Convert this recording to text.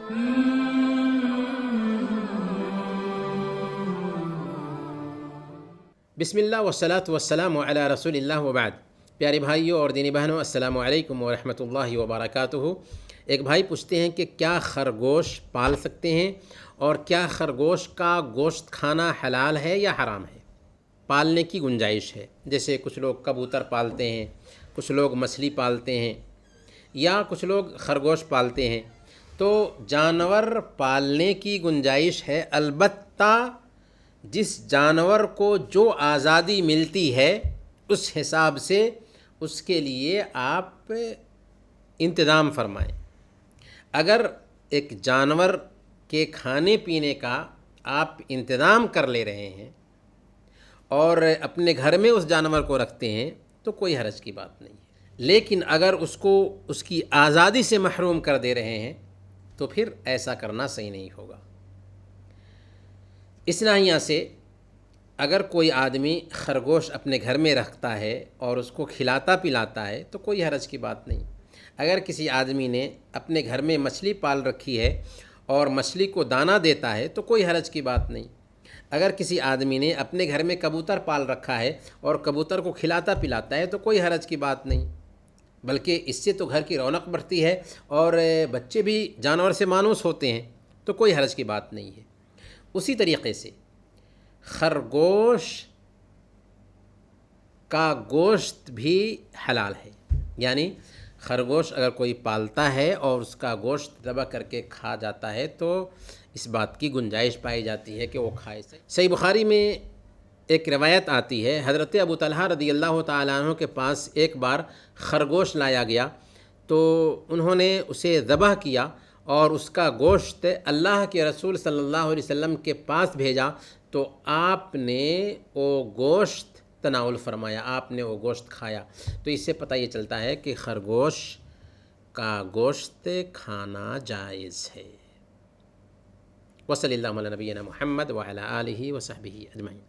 بسم اللہ والصلاة والسلام علی رسول اللہ وبعد۔ پیارے بھائیوں اور دینی بہنوں، السلام علیکم ورحمۃ اللہ وبرکاتہ۔ ایک بھائی پوچھتے ہیں کہ کیا خرگوش پال سکتے ہیں اور کیا خرگوش کا گوشت کھانا حلال ہے یا حرام ہے؟ پالنے کی گنجائش ہے، جیسے کچھ لوگ کبوتر پالتے ہیں، کچھ لوگ مچھلی پالتے ہیں یا کچھ لوگ خرگوش پالتے ہیں، تو جانور پالنے کی گنجائش ہے، البتہ جس جانور کو جو آزادی ملتی ہے اس حساب سے اس کے لیے آپ انتظام فرمائیں۔ اگر ایک جانور کے کھانے پینے کا آپ انتظام کر لے رہے ہیں اور اپنے گھر میں اس جانور کو رکھتے ہیں تو کوئی حرج کی بات نہیں ہے، لیکن اگر اس کو اس کی آزادی سے محروم کر دے رہے ہیں تو پھر ایسا کرنا صحیح نہیں ہوگا۔ اس ناحیہ سے اگر کوئی آدمی خرگوش اپنے گھر میں رکھتا ہے اور اس کو کھلاتا پلاتا ہے تو کوئی حرج کی بات نہیں۔ اگر کسی آدمی نے اپنے گھر میں مچھلی پال رکھی ہے اور مچھلی کو دانہ دیتا ہے تو کوئی حرج کی بات نہیں۔ اگر کسی آدمی نے اپنے گھر میں کبوتر پال رکھا ہے اور کبوتر کو کھلاتا پلاتا ہے تو کوئی حرج کی بات نہیں، بلکہ اس سے تو گھر کی رونق بڑھتی ہے اور بچے بھی جانور سے مانوس ہوتے ہیں، تو کوئی حرج کی بات نہیں ہے۔ اسی طریقے سے خرگوش کا گوشت بھی حلال ہے، یعنی خرگوش اگر کوئی پالتا ہے اور اس کا گوشت ذبح کر کے کھا جاتا ہے تو اس بات کی گنجائش پائی جاتی ہے کہ وہ کھائے۔ صحیح بخاری میں ایک روایت آتی ہے، حضرت ابو طلحہ رضی اللہ تعالیٰ عنہ کے پاس ایک بار خرگوش لایا گیا تو انہوں نے اسے ذبح کیا اور اس کا گوشت اللہ کے رسول صلی اللہ علیہ وسلم کے پاس بھیجا تو آپ نے وہ گوشت تناول فرمایا، آپ نے وہ گوشت کھایا۔ تو اس سے پتہ یہ چلتا ہے کہ خرگوش کا گوشت کھانا جائز ہے۔ وصلی اللہ علی نبینا محمد وعلی آلہ وصحبہ اجمعین۔